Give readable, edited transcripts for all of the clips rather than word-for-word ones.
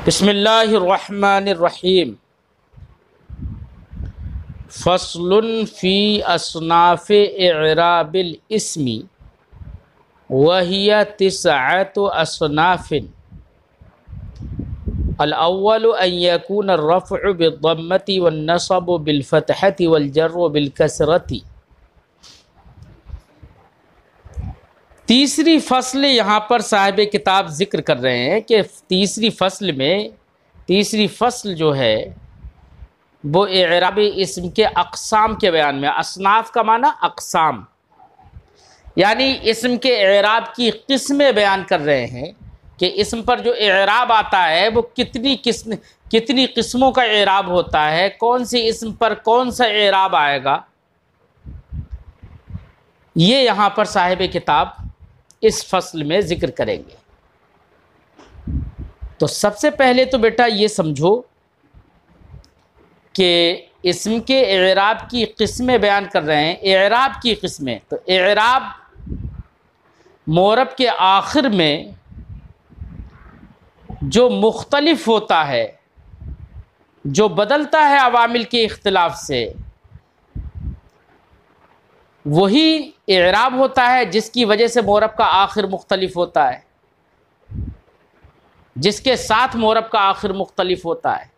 बिस्मिल्लाहिर्रहमानिर्रहीम। फ़स्लुन फ़ी अस्नाफ़ इअराबिल इस्मी वहिय तिस्अतु अस्नाफ़िन। अल-अव्वलु अन यकून अर्रफ़्उ बिद्दम्मति वन्नस्बु बिलफ़तहति वलजर्रु बिलकसरति। तीसरी फसल यहाँ पर साहिब किताब ज़िक्र कर रहे हैं कि तीसरी फसल जो है वो इअराबी इस्म के अक़साम के बयान में। असनाफ़ का माना अक़साम, यानी इस्म के इअराब की किस्में बयान कर रहे हैं कि इस्म पर जो इअराब आता है वो कितनी किस्मों का इअराब होता है, कौन सी इस्म पर कौन सा इअराब आएगा, ये यहाँ पर साहिब किताब इस फसल में ज़िक्र करेंगे। तो सबसे पहले तो बेटा ये समझो कि इस्म के इअराब की किस्में बयान कर रहे हैं। इअराब की किस्में, तो इअराब मोरब के आखिर में जो मुख्तलिफ होता है, जो बदलता है अवामिल के इख्तिलाफ से, वही इअराब होता है जिसकी वजह से मोरब का आखिर मुख्तलिफ होता है, जिसके साथ मोरब का आखिर मुख्तलिफ होता है,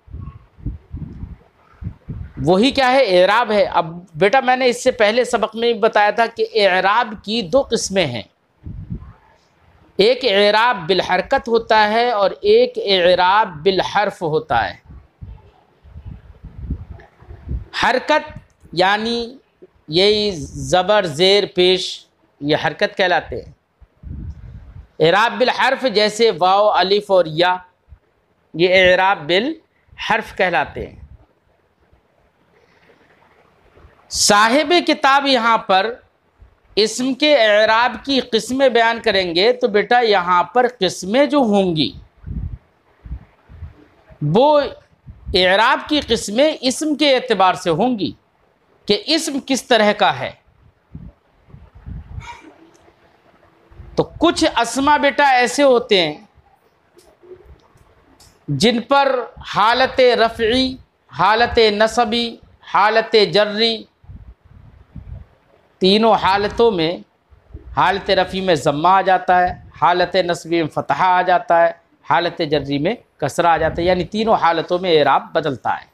वही क्या है, इअराब है। अब बेटा मैंने इससे पहले सबक में भी बताया था कि इअराब की दो किस्में हैं, एक इअराब बिल हरकत होता है और एक इअराब बिल हर्फ होता है। हरकत यानी यही ज़बर ज़ेर पेश, ये हरकत कहलाते हैं। इअराब बिल हर्फ जैसे वाव अलिफ और या, ये इअराब बिल हर्फ कहलाते हैं। साहिब किताब यहाँ पर इस्म के इअराब की किस्में बयान करेंगे, तो बेटा यहाँ पर किस्में जो होंगी वो इअराब की किस्में इस्म के एतबार से होंगी कि इस्म किस तरह का है। तो कुछ अस्मा बेटा ऐसे होते हैं जिन पर हालत रफ़ई, हालत नसबी, हालत जर्री, तीनों हालतों में, हालत रफ़ी में ज़म्मा आ जाता है, हालत नसबी में फ़तहा आ जाता है, हालत जर्री में कसरा आ जाता है, यानी तीनों हालतों में इअराब बदलता है।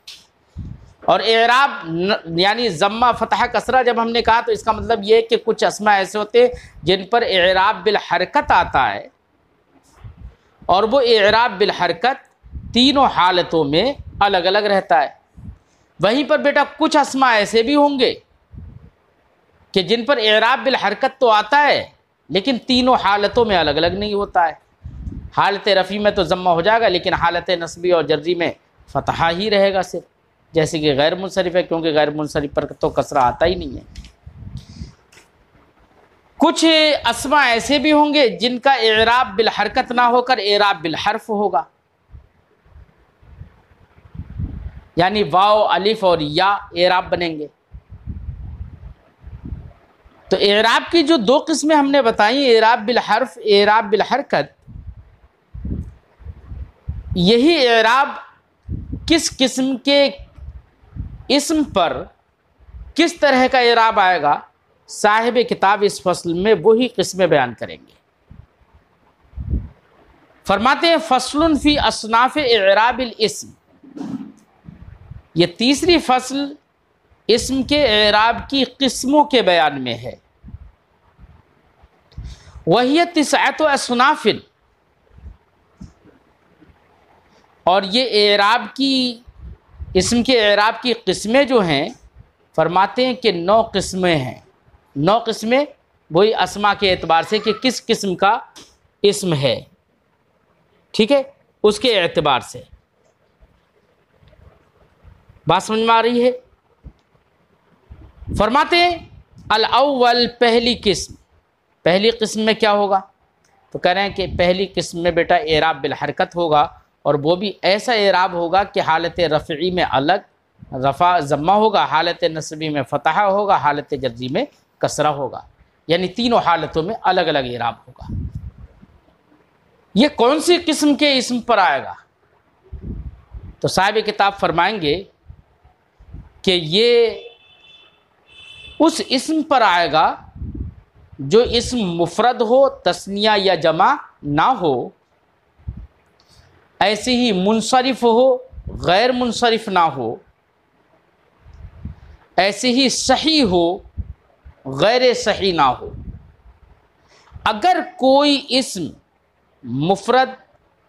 और इअराब यानी ज़म्मा फ़तहा कसरा जब हमने कहा तो इसका मतलब ये है कि कुछ अस्मा ऐसे होते हैं जिन पर इअराब बिल हरकत आता है और वो इअराब बिल हरकत तीनों हालतों में अलग अलग रहता है। वहीं पर बेटा कुछ अस्मा ऐसे भी होंगे कि जिन पर इअराब बिल हरकत तो आता है लेकिन तीनों हालतों में अलग अलग नहीं होता है। हालत रफ़ी में तो ज़म्मा हो जाएगा लेकिन हालत नस्बी और जर्री में फ़तहा ही रहेगा सिर्फ, जैसे कि गैर मुनसरिफ़ है, क्योंकि गैर मुनसरिफ़ पर तो कसरा आता ही नहीं है। कुछ अस्मा ऐसे भी होंगे जिनका इअराब बिल हरकत ना होकर इअराब बिल हर्फ होगा, यानी वाव अलिफ और या इअराब बनेंगे। तो इअराब की जो दो किस्में हमने बताई, इअराब बिल हर्फ, इअराब बिल हरकत, यही इअराब किस किस्म के इस्म पर किस तरह का इअराब आएगा, साहिब किताब इस फसल में वही किस्में बयान करेंगे। फरमाते हैं फ़स्लुन फ़ी अस्नाफ़ इअराबिल इस्म, ये तीसरी फसल इस्म के इअराब की किस्मों के बयान में है। वही तिस्अतु अस्नाफ़िन, और ये इअराब की इस्म के इअराब की किस्में जो हैं, फरमाते हैं कि 9 किस्में हैं। 9 किस्में वही अस्मा के एतबार से कि किस किस्म का इस्म है, ठीक है, उसके एतबार से। बात समझ में आ रही है? फरमाते हैं अल-अव्वल, पहली किस्म। पहली किस्म में क्या होगा, तो कह रहे हैं कि पहली किस्म में बेटा इअराब बिल हरकत होगा, और वो भी ऐसा इअराब होगा कि हालत रफ़ई में अलग रफ़ा ज़म्मा होगा, हालत नस्बी में फ़तहा होगा, हालत जर्री में कसरा होगा, यानी तीनों हालतों में अलग अलग इअराब होगा। ये कौन सी किस्म के इस्म पर आएगा, तो साहिब किताब फरमाएंगे कि ये उस इस्म पर आएगा जो इस्म मुफरद हो, तस्निया या जमा ना हो, ऐसे ही मुनसरिफ हो, गैर मुनसरिफ ना हो, ऐसे ही सही हो, गैर सही ना हो। अगर कोई इस्म मुफरद,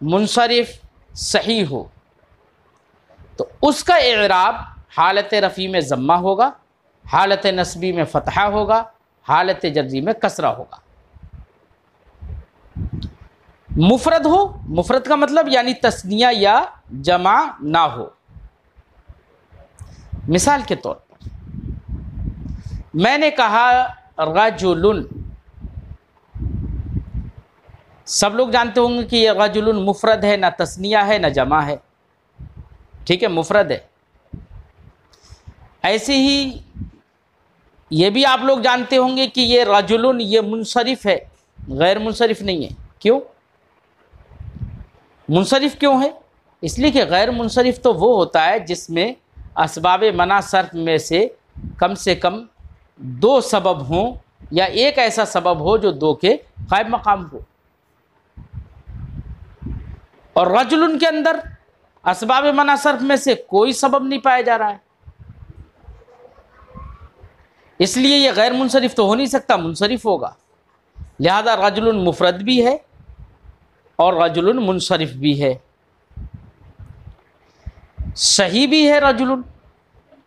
मुनसरिफ, सही हो तो उसका इराब हालत रफ़ी में ज़म्मा होगा, हालत नस्बी में फ़तहा होगा, हालत जर्री में कसरा होगा। मुफरद हो, मुफरद का मतलब यानी तस्निया या जमा ना हो। मिसाल के तौर पर मैंने कहा रजुलुन, सब लोग जानते होंगे कि ये रजुलुन मुफरद है, ना तस्निया है ना जमा है, ठीक है, मुफरद है। ऐसे ही ये भी आप लोग जानते होंगे कि ये रजुलुन ये मुनसरिफ है, गैर मुनसरिफ नहीं है। क्यों मुनसरिफ क्यों है? इसलिए कि गैर मुनसरिफ तो वो होता है जिसमें असबाब मना सर्फ में से कम दो सबब हों या एक ऐसा सबब हो जो दो के कायम मकाम हो। और रजुलुन के अंदर असबाब मना सर्फ में से कोई सबब नहीं पाया जा रहा है, इसलिए ये गैर मुनसरिफ तो हो नहीं सकता, मुनसरिफ होगा। लिहाजा रजुलुन मुफरद भी है और रजुलुन मुनसरिफ भी है। सही भी है रजुलुन।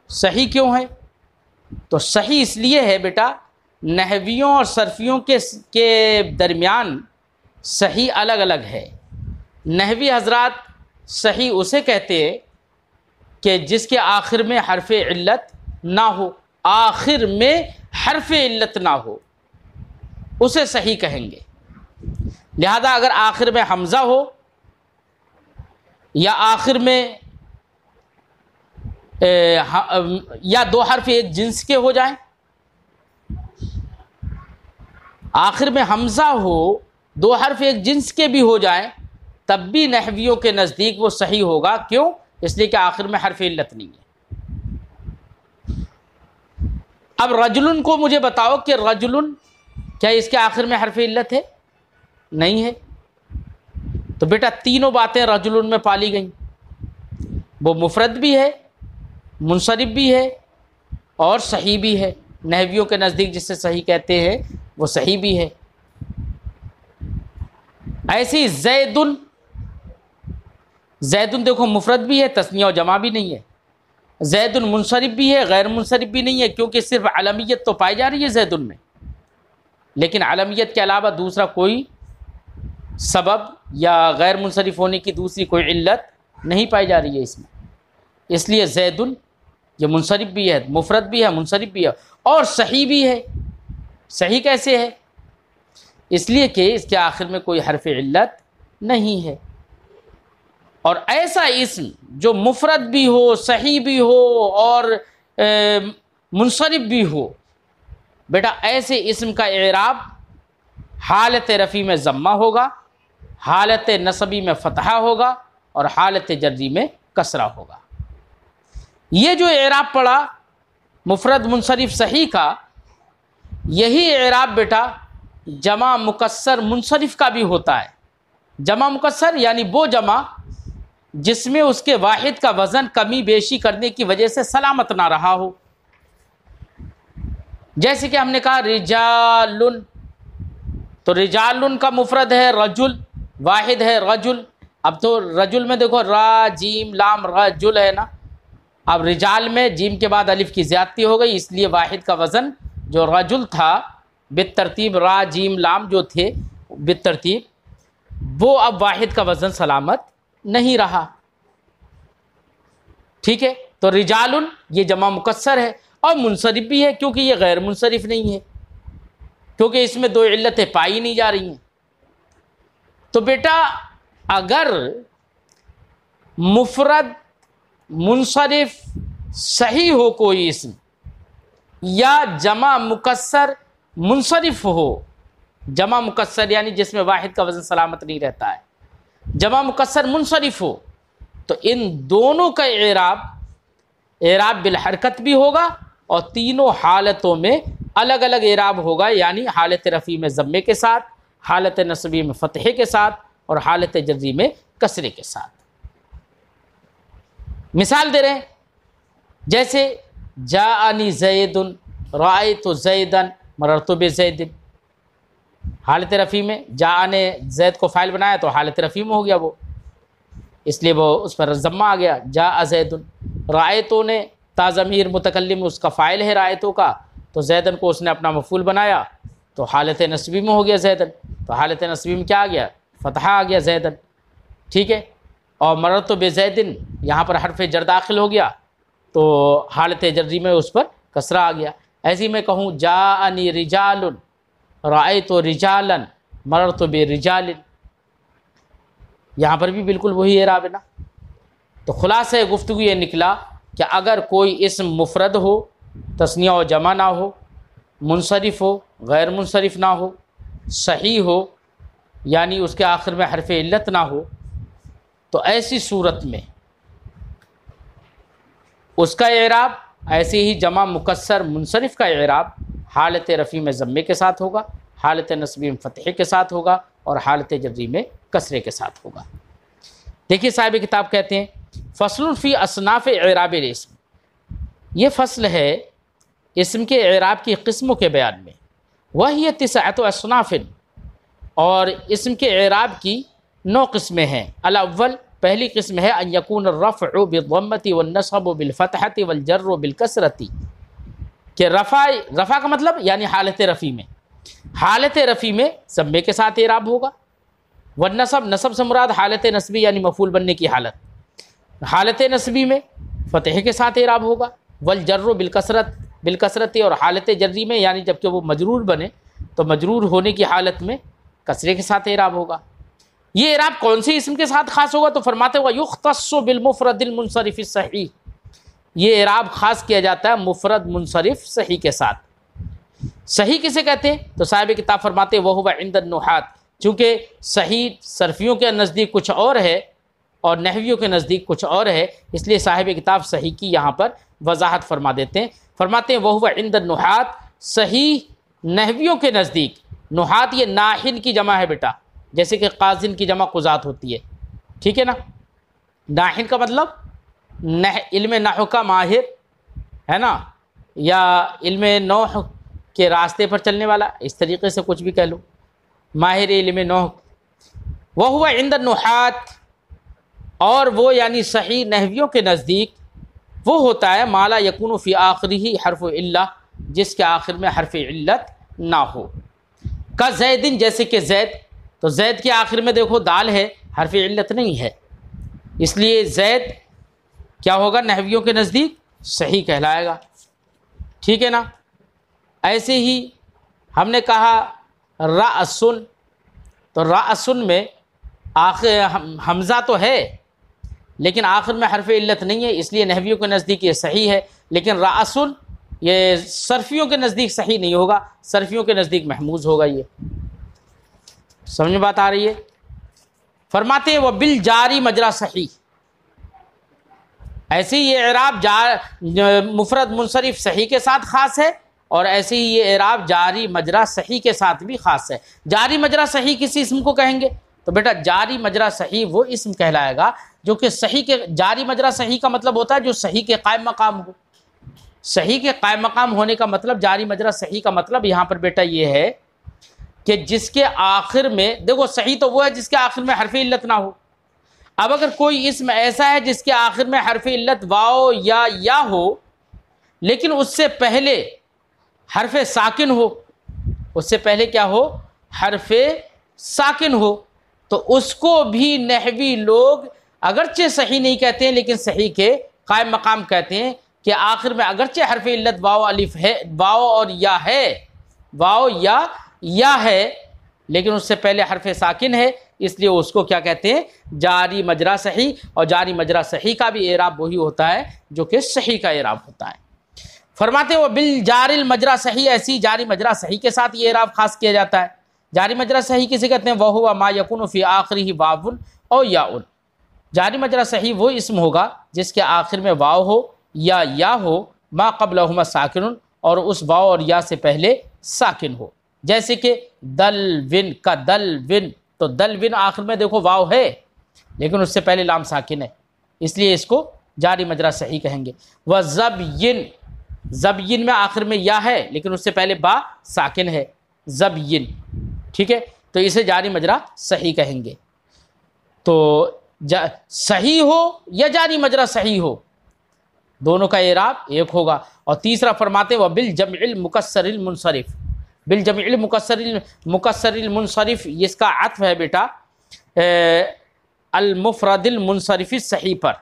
सही क्यों है? तो सही इसलिए है बेटा, नहवियों और सर्फियों के दरमियान सही अलग अलग है। नहवी हजरात सही उसे कहते हैं कि जिसके आखिर में हरफ इल्लत ना हो, आखिर में हरफ इल्लत ना हो, उसे सही कहेंगे। लिहाजा अगर आखिर में हमज़ा हो या आखिर में या दो हर्फ एक जिन्स के हो जाएं, आखिर में हमज़ा हो, दो हर्फ एक जिन्स के भी हो जाएं, तब भी नहवियों के नज़दीक वो सही होगा। क्यों? इसलिए कि आखिर में हर्फ इल्लत नहीं है। अब रजुलुन को मुझे बताओ कि रजुलुन क्या इसके आखिर में हर्फ इल्लत है? नहीं है। तो बेटा तीनों बातें रजुलुन में पाली गई, वो मुफरद भी है, मुनसरिफ भी है और सही भी है। नहवियों के नज़दीक जिसे सही कहते हैं वो सही भी है। ऐसे ही ज़ैदुन, ज़ैदुन देखो मुफरद भी है, तस्निया और जमा भी नहीं है। ज़ैदुन मुनसरिफ भी है, गैर मुनसरिफ भी नहीं है, क्योंकि सिर्फ अलमियत तो पाई जा रही है ज़ैदुन में, लेकिन अलमियत के अलावा दूसरा कोई सबब या गैर मुनसरिफ होने की दूसरी कोई इल्लत नहीं पाई जा रही है इसमें। इसलिए ज़ैदुन ये मुनसरिफ भी है, मुफरद भी है, मुनसरिफ भी है और सही भी है। सही कैसे है? इसलिए कि इसके आखिर में कोई हरफ इल्लत नहीं है। और ऐसा इस्म जो मुफरद भी हो, सही भी हो और मुनसरिफ भी हो, बेटा ऐसे इस्म का इराब हालत रफ़ी में ज़म्मा होगा, हालत नसबी में फ़तहा होगा और हालत जर्री में कसरा होगा। ये जो इराब पड़ा मुफरद, मुनसरिफ, सही का, यही इराब बेटा जमा मुकस्सर मुनसरिफ का भी होता है। जमा मुकस्सर यानी वो जमा जिसमें उसके वाहिद का वज़न कमी बेशी करने की वजह से सलामत ना रहा हो। जैसे कि हमने कहा रिजालुन, तो रिजालुन का मुफरद है रजुल, वाहिद है रजुल। अब तो रजुल में देखो रा जीम लाम रजुल है ना, अब रिजाल में जीम के बाद अलिफ की ज़्यादती हो गई, इसलिए वाहिद का वज़न जो रजुल था बितरतीब रा जीम लाम जो थे बितरतीब, वो अब वाहिद का वज़न सलामत नहीं रहा। ठीक है, तो रिजालुन ये जमा मुकस्सर है और मुनसरिफ भी है, क्योंकि ये गैर मुनसरिफ नहीं है, क्योंकि इसमें दो इल्लतें पाई नहीं जा रही हैं। तो बेटा अगर मुफरद, मुनसरिफ, सही हो कोई इस्म या जमा मुकस्सर मुनसरिफ हो, जमा मुकस्सर यानी जिसमें वाहिद का वज़न सलामत नहीं रहता है, जमा मुकस्सर मुनसरिफ हो, तो इन दोनों का एराब बिल हरकत भी होगा और तीनों हालतों में अलग अलग एराब होगा, यानी हालत रफ़ी में ज़म्मे के साथ, हालत नस्बी में फ़तहे के साथ और हालत जर्री में कसरे के साथ। मिसाल दे रहे हैं, जैसे जाअनी ज़ैदुन राअयतु ज़ैदन मररतु बिज़ैदिन। हालत रफ़ी में जा ने जैद को फ़ाइल बनाया तो हालत रफ़ी में हो गया वो, इसलिए वो उस पर ज़म्मा आ गया, जा ज़ैदुन। राअयतु ने ताज़मीर मुतकल्लिम उसका फ़ाइल है राअयतु का, तो ज़ैदन को उसने अपना मफ़ूल बनाया तो हालत नस्बी में हो गया ज़ैदन, तो हालत नस्बी में क्या आ गया, फ़तहा आ गया ज़ैदन। ठीक है। और मररतु बिज़ैदिन यहाँ पर हर्फ़ जर दाखिल हो गया तो हालत जर्री में उस पर कसरा आ गया। ऐसे ही मैं कहूँ जाअनी रिजालुन राअयतु रिजालन मररतु बिरिजालिन, यहाँ पर भी बिल्कुल वही एराब है ना। तो खुलासा गुफ्तगू ये निकला कि अगर कोई इस्म मुफरद हो, तस्निया और जमा ना हो, मुनसरिफ हो, गैर मुनसरिफ ना हो, सही हो यानी उसके आखिर में हरफ इल्लत ना हो, तो ऐसी सूरत में उसका एराब ऐसे ही जमा मुकस्सर मुनसरिफ का एराब हालत रफ़ी में ज़म्मे के साथ होगा, हालत नस्बी में फ़तहे के साथ होगा और हालत जर्री में कसरे के साथ होगा। देखिए साहिब किताब कहते हैं फ़स्लुन फ़ी असनाफ़ एराब इस्म, ये फ़सल है इस्म के एराब की किस्मों के बयान में। वह तिसअत असनाफ़िन, और इस्म के एराब की 9 किस्में हैं। अल-अव्वल, पहली किस्म है अन यकून रफ़अ बिद्दम्मति वन्नस्ब बिलफ़तहति वलजर्र बिलकसरति, कि रफ़ा का मतलब यानी हालत रफ़ी में, हालत रफ़ी में ज़म्मे के साथ एराब होगा, वन्नस्ब, नस्ब से मुराद हालत नस्बी यानी मफ़ूल बनने की हालत, हालत नस्बी में फ़तह के साथ एराब होगा, वलजर्र बिलकसरति, और हालत जर्री में यानी जबकि वो मजरूर बने तो मजरूर होने की हालत में कसरे के साथ एराब होगा। ये एराब कौन से इस्म के साथ खास होगा, तो फरमाते हुआ युख्तस्सु बिलमुफ़रदिल मुनसरिफ़ सही, ये एराब खास किया जाता है मुफ़रद मुनसरिफ सही के साथ। सही किसे कहते हैं, तो साहिब किताब फरमाते वह हुवा इंदन नुहात, चूँकि सही सरफियों के नज़दीक कुछ और है और नहवियों के नज़दीक कुछ और है, इसलिए साहिब किताब सही की यहाँ पर वजाहत फरमा देते हैं। फरमाते हैं वह हुवा इंदन नुहात, सही नहवियों के नज़दीक, नुहात ये नाहिन की जमा है बेटा, जैसे कि काजिन की जमा कुज़ात होती है, ठीक है ना। नाहिन का मतलब इल्म नहव का माहिर है ना, या इल्म नौह के रास्ते पर चलने वाला, इस तरीके से कुछ भी कह लो, माहिर इल्म नौह। वह हुआ इंद नुहात, और वो यानी सही नहवियों के नज़दीक वो होता है माला यकून फ़ी आखिरी ही हर्फ़ इल्ला, जिसके आखिर में हर्फ़ इल्लत ना हो। का ज़ैदिन, जैसे कि ज़ैद, तो ज़ैद के आखिर में देखो दाल है, हर्फ़ इल्लत नहीं है, इसलिए ज़ैद क्या होगा, नहवियों के नज़दीक सही कहलाएगा, ठीक है ना। ऐसे ही हमने कहा राअसुन, तो राअसुन में आखिर हमज़ा तो है लेकिन आखिर में हरफ इल्लत नहीं है, इसलिए नहवियों के नज़दीक ये सही है, लेकिन राअसुन ये सरफियों के नज़दीक सही नहीं होगा, सरफियों के नज़दीक महमूज होगा। ये समझ में बात आ रही है। फरमाते हैं वह बिल जारी मजरा सही, ऐसे ही ये एराब मुफरद मुनसरिफ सही के साथ ख़ास है और ऐसे ही ये एराब जारी मजरा सही के साथ भी ख़ास है। जारी मजरा सही किसी इस्म को कहेंगे, तो बेटा जारी मजरा सही वो इस्म कहलाएगा जो कि सही के, जारी मजरा सही का मतलब होता है जो सही के कायम मकाम हो। सही के कायम मकाम होने का मतलब, जारी मजरा सही का मतलब यहाँ पर बेटा ये है कि जिसके आखिर में, देखो सही तो वो है जिसके आखिर में हरफ इल्लत ना हो। अब अगर कोई इस्म ऐसा है जिसके आखिर में हरफ इल्लत वाओ या हो, लेकिन उससे पहले हरफ साकिन हो, उससे पहले क्या हो, हरफ साकिन हो, तो उसको भी नहवी लोग अगरचे सही नहीं कहते हैं लेकिन सही के कायम मकाम कहते हैं कि आखिर में अगरचे हरफ इल्लत वाओ अलिफ है, वाओ और या है, वाओ या है, लेकिन उससे पहले हरफ साकिन है, इसलिए उसको क्या कहते हैं, जारी मजरा सही। और जारी मजरा सही का भी एराब वही होता है जो कि सही का एराब होता है। फरमाते वो बिल जारिल मजरा सही, ऐसी जारी मजरा सही के साथ ये एराब खास किया जाता है। जारी मजरा सही किसे कहते हैं, वह हुआ मा यकुन फी आखिरी वावुन और याउन, जारी मजरा सही वो इसम होगा जिसके आखिर में वाव हो या हो, मा क़ब्लहुमा साकिनुन, और उस वाव और या से पहले साकिन हो। जैसे कि दलविन का दलविन, तो दलविन आखिर में देखो वाव है लेकिन उससे पहले लाम साकिन है, इसलिए इसको जारी मजरा सही कहेंगे। व ज़बयिन, ज़बयिन में आखिर में या है लेकिन उससे पहले बा साकिन है, ज़बयिन, ठीक है, तो इसे जारी मजरा सही कहेंगे। तो सही हो या जारी मजरा सही हो, दोनों का एराब एक होगा। और तीसरा फरमाते व बिल जमइल मुकस्सरिल मुनसरिफ, बिल जमइल मुकस्सरिल मुनसरिफ, इसका अत्फ है बेटा अल मुफरदिल मुनसरिफ सही पर,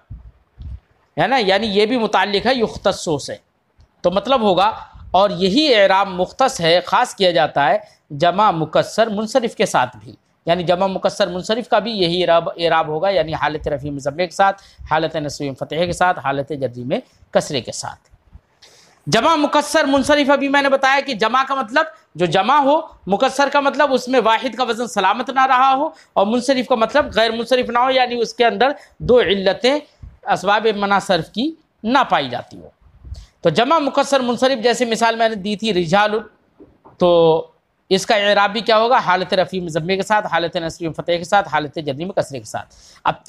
है ना, यानी ये भी मुताल्लिक है युख्तस्सो से, तो मतलब होगा। और यही एराब मुख्तस है, ख़ास किया जाता है जमा मुकस्सर मुनसरिफ के साथ भी, यानी जमा मुकस्सर मुनसरिफ का भी यही एराब होगा, यानी हालत रफ़ी में ज़म्मे के साथ, हालत नस्बी में फ़तह के साथ, हालत जर्री में कसरे के साथ। जमा मुकस्सर मुनसरिफ अभी मैंने बताया कि जमा का मतलब जो जमा हो, मुकस्सर का मतलब उसमें वाहिद का वज़न सलामत ना रहा हो, और मुनसरिफ का मतलब गैर मुनसरिफ ना हो, यानी उसके अंदर दो इल्लतें असबाब मना सर्फ की ना पाई जाती हो। तो जमा मुकस्सर मुनसरिफ, जैसे मिसाल मैंने दी थी रिजाल, तो इसका एराब भी क्या होगा, हालत रफ़ी में ज़म्मे के साथ, हालत नस्बी में फ़तह के साथ, हालत जर्री में कसरे के साथ। अब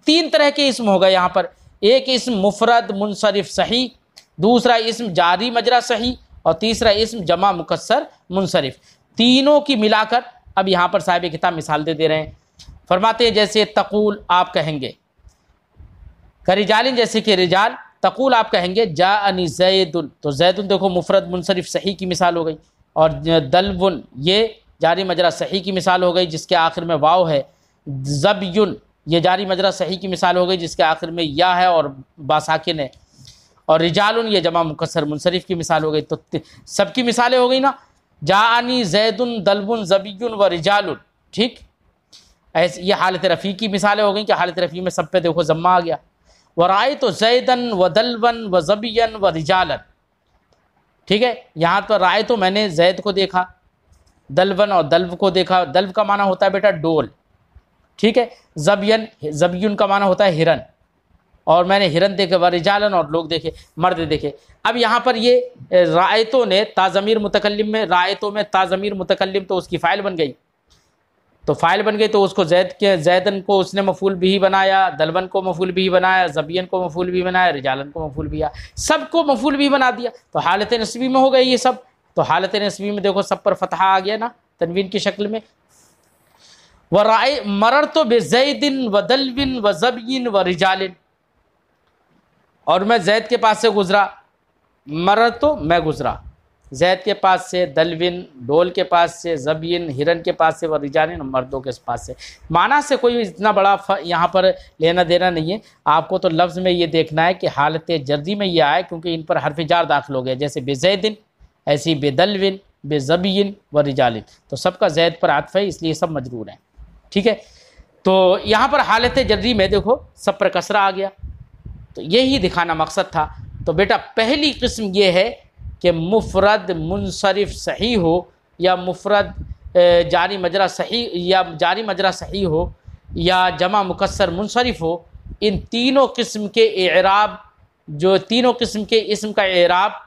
तीन तरह के इसम होगा यहाँ पर, एक इसम मुफरद मुनसरिफ सही, दूसरा इसम जारी मजरा सही, और तीसरा इसम जमा मुकस्सर मुनसरिफ। तीनों की मिलाकर अब यहाँ पर साहिब किताब मिसाल दे रहे हैं। फरमाते हैं जैसे तक़ूल आप कहेंगे, करिजालिन जैसे कि रिजाल, तक़ूल आप कहेंगे जाअनी ज़ैदुन, तो ज़ैदुन देखो मुफरद मुनसरिफ सही की मिसाल हो गई, और दलवुन ये जारी मजरा सही की मिसाल हो गई जिसके आखिर में वाव है। ज़बयुन ये जारी मजरा सही की मिसाल हो गई जिसके आखिर में या है और बासाकिन है। और रिजालुन ये जमा मुकस्सर मुनसरिफ की मिसाल हो गई। तो सबकी मिसालें हो गई ना, जाअनी ज़ैदुन दलवुन ज़बियुन व रिजालुन, ठीक। ऐसे ये हालत रफ़ी की मिसालें हो गई कि हालत रफ़ी में सब पे देखो ज़म्मा आ गया। व रायतु ज़ैदन व दलवन व ज़बियन व रिजालन, ठीक है। यहाँ पर राय तो मैंने जैद को देखा, दलवन और दल्व को देखा। दल्व का माना होता है बेटा डोल, ठीक है। ज़बियन का माना होता है हिरन, और मैंने हिरन देखे, व रिजालन और लोग देखे, मर्द देखे। अब यहाँ पर ये रायतों ने ताज़मीर मुतकल्लिम में, रायतों में ताज़मीर मुतकल्लिम, तो उसकी फ़ाइल बन गई, तो फ़ाइल बन गई, तो उसको ज़ैदन को उसने मफ़ूल भी बनाया, दलवन को मफ़ूल भी बनाया, ज़बियन को मफ़ूल भी बनाया, रिजालन को मफ़ूल भी, सबको मफ़ूल भी बना दिया। तो हालत नस्बी में हो गई ये सब। तो हालत नस्बी में देखो सब पर फ़तहा आ गया ना, तनवीन की शक्ल में। व राय मररतु बिज़ैदिन व दलविन व ज़बियन व रिजालिन, और मैं जैद के पास से गुज़रा, मररतु मैं गुज़रा, जैद के पास से, दलविन डोल के पास से, ज़बियन हिरन के पास से, व रिजालिन मर्दों के पास से। माना से कोई इतना बड़ा यहाँ पर लेना देना नहीं है, आपको तो लफ्ज़ में ये देखना है कि हालत जर्री में ये आए, क्योंकि इन पर हर्फ जार दाखिल हो गया। जैसे बेज़ैदिन, ऐसी बेदलविन, बेज़बियन व रिजालिन, तो सबका जैद पर आत्फ़ है, इसलिए सब मजरूर हैं, ठीक है। तो यहाँ पर हालत जर्री में देखो सब पर कसरा आ गया, तो यही दिखाना मकसद था। तो बेटा पहली किस्म ये है कि मुफरद मुनसरिफ सही हो, या मुफरद जारी मजरा सही, या जारी मजरा सही हो, या जमा मुकस्सर मुनसरिफ हो। इन तीनों किस्म के एराब, जो तीनों किस्म के इसम का एराब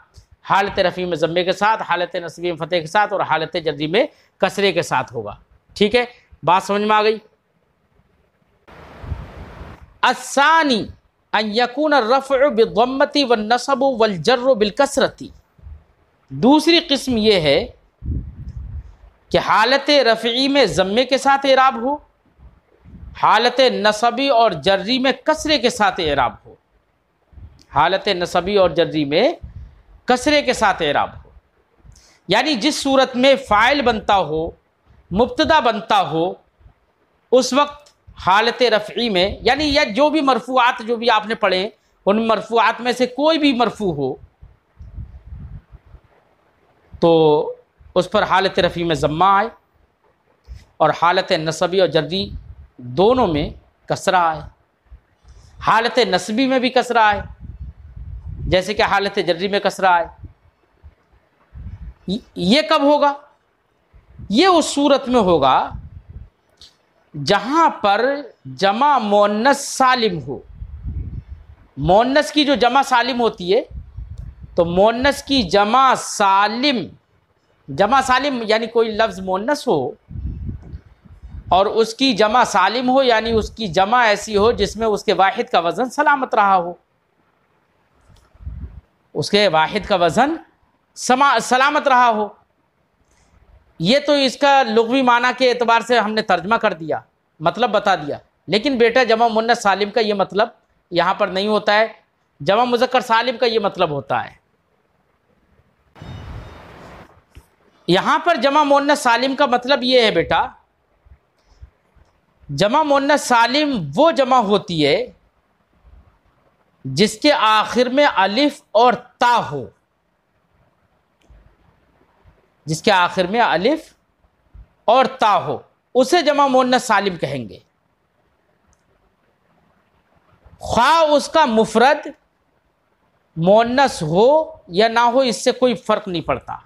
हालत रफ़ी में ज़म्मे के साथ, हालत नस्बी में फ़तह के साथ, और हालत जर्री में कसरे के साथ होगा, ठीक है। बात समझ में आ गई। अस्सानी अन यकून रफ़अ बिद्दम्मति व नसब वल जर्र बिल कसरती, दूसरी किस्म ये है कि हालत रफ़ई में ज़म्मे के साथ एराब हो, हालत नसबी और जर्री में कसरे के साथ एराब हो, हालत नसबी और जर्री में कसरे के साथ एराब हो। यानी जिस सूरत में फ़ाइल बनता हो, मुब्तदा बनता हो, उस वक्त हालत रफ़ई में, यानी या जो भी मरफ़ूआत जो भी आपने पढ़े, उन मरफ़ूआत में से कोई भी मरफ़ू हो तो उस पर हालत रफ़ी में ज़म्मा आए, और हालत नसबी और जर्री दोनों में कसरा आए। हालत नसबी में भी कसरा आए, जैसे कि हालत जर्री में कसरा आए। ये कब होगा? ये उस सूरत में होगा जहां पर जमा मुअन्नस सालिम हो, मुअन्नस की जो जमा सालिम होती है, तो मुअन्नस की जमा सालिम, जमा सालिम यानी कोई लफ्ज़ मुअन्नस हो और उसकी जमा सालिम हो, यानी उसकी जमा ऐसी हो जिसमें उसके वाहिद का वज़न सलामत रहा हो, उसके वाहिद का वज़न सलामत रहा हो। ये तो इसका लुग़वी माना के एतबार से हमने तर्जमा कर दिया, मतलब बता दिया। लेकिन बेटा जमा मुअन्नस सालिम का ये मतलब यहाँ पर नहीं होता है, जमा मुज़क्कर सालिम का ये मतलब होता है। यहाँ पर जमा मुअन्नस सालिम का मतलब ये है बेटा, जमा मुअन्नस सालिम वो जमा होती है जिसके आखिर में अलिफ और ता हो, जिसके आखिर में अलिफ और ता हो, उसे जमा मुअन्नस सालिम कहेंगे। ख्वा उसका मुफरद मुअन्नस हो या ना हो, इससे कोई फर्क नहीं पड़ता।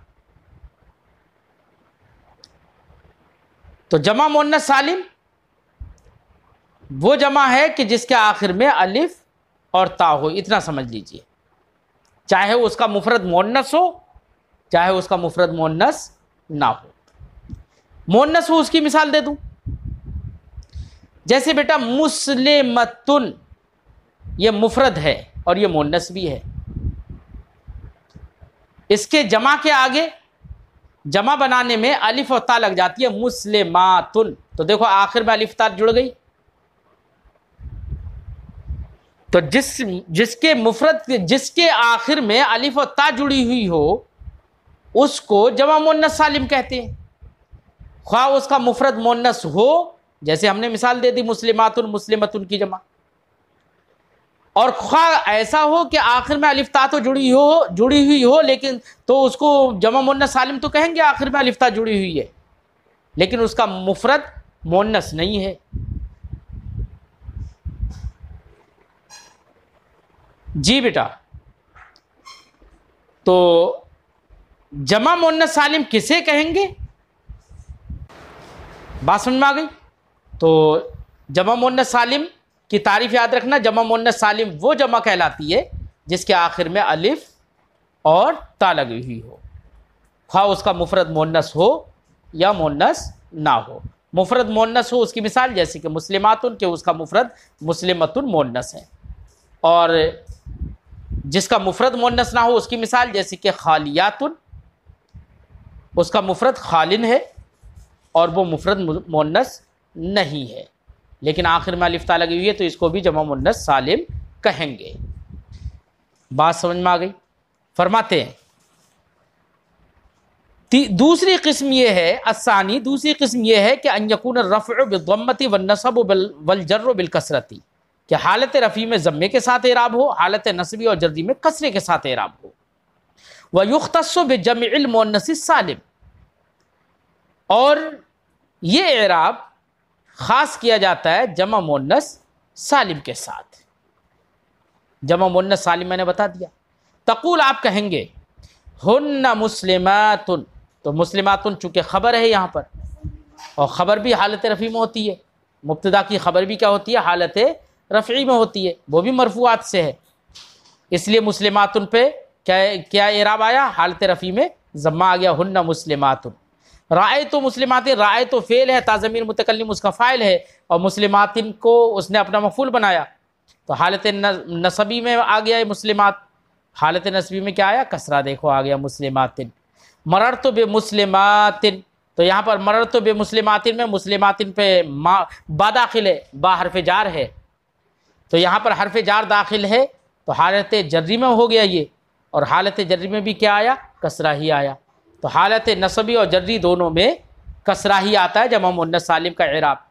तो जमा मुअन्नस सालिम वो जमा है कि जिसके आखिर में अलिफ और ता हो, इतना समझ लीजिए। चाहे उसका मुफरद मुअन्नस हो, चाहे उसका मुफरद मुअन्नस ना हो। मुअन्नस हो उसकी मिसाल दे दूं, जैसे बेटा मुस्लिमतुन, ये मुफरद है और ये मुअन्नस भी है। इसके जमा के आगे जमा बनाने में अलिफ और ता लग जाती है, मुस्लिमातुन। तो देखो आखिर में अलिफ ता जुड़ गई। तो जिसके मुफरद, जिसके आखिर में अलिफ और ता जुड़ी हुई हो, उसको जमा मुअन्नस सालिम कहते हैं। ख्वा उसका मुफरद मुअन्नस हो, जैसे हमने मिसाल दे दी मुस्लिमातुन, मुस्लिमतुन की जमा, और ख्वा ऐसा हो कि आखिर में अलिफ ता तो जुड़ी हुई हो, लेकिन तो उसको जमा मुअन्नस सालिम तो कहेंगे, आखिर में अलिफ ता जुड़ी हुई है, लेकिन उसका मुफरद मुअन्नस नहीं है। जी बेटा, तो जमा मुअन्नस सालिम किसे कहेंगे, बात समझ में आ गई। तो जमा मुअन्नस सालिम की तारीफ याद रखना, जमा मुअन्नस सालिम वो जमा कहलाती है जिसके आखिर में अलिफ और ता लगी हुई हो, ख्वा उसका मुफरद मुअन्नस हो या मुअन्नस ना हो। मुफरद मुअन्नस हो उसकी मिसाल जैसे कि मुस्लिमातुन, के उसका मुफरद मुस्लिमतुन मुअन्नस है, और जिसका मुफरद मुअन्नस ना हो उसकी मिसाल जैसे कि खालियातुन, उसका मुफरद खालिन है और वो मुफरद मुअन्नस नहीं है, लेकिन आखिर में अलिफ ता लगी हुई है, तो इसको भी जमा मुअन्नस सालिम कहेंगे। बात समझ में आ गई। फरमाते हैं दूसरी किस्म ये है, असानी, दूसरी किस्म ये है कि अन यकून रफ़अ बिद्दम्मति वन्नसब वल बिल कसरती, कि हालत रफ़ी में ज़म्मे के साथ एराब हो, हालत नस्बी और जर्री में कसरे के साथ एराब हो। व युख्तस्सु बिजम्इल मुअन्नस सालिम, और ये एराब ख़ास किया जाता है जमा मुअन्नस सालिम के साथ। जमा मुअन्नस सालिम मैंने बता दिया। तक़ूल आप कहेंगे हुन्ना मुस्लिमातुन, तो मुस्लिमातुन चूँकि ख़बर है यहाँ पर, और ख़बर भी हालत रफ़ी में होती है, मुब्तदा की ख़बर भी क्या होती है, हालत रफ़ी में होती है, वो भी मरफ़ूआत से है, इसलिए मुस्लिमातुन पे क्या एराब आया, हालत रफ़ी में ज़म्मा आ गया, हुन्ना मुस्लिमातुन। राय तो मुस्लिमातिन, राय तो फ़ेल है, ताज़मीर मुतकल्लिम उसका फ़ाइल है, और मुस्लिमातिन को उसने अपना मफ़ूल बनाया, तो हालत नसबी में आ गया है मुस्लिमात, हालत नसबी में क्या आया, कसरा देखो आ गया मुस्लिमातिन। मररतु बे मुस्लिमातिन, तो यहाँ पर मररतु बे मुस्लिमातिन में मुस्लिमातिन पे बा दाखिल है, बा हरफ जार है, तो यहाँ पर हरफ जार दाखिल है, तो हालत जर्री में हो गया ये, और हालत जर्री में भी क्या आया, कसरा ही आया। तो हालत नसबी और जर्री दोनों में कसरा ही आता है जमा मुअन्नस सालिम का इराब।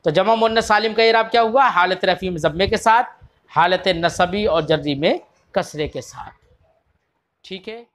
तो जमा मुअन्नस सालिम का इराब क्या हुआ, हालत रफ़ी में ज़म्मे के साथ, हालत नसबी और जर्री में कसरे के साथ। ठीक है।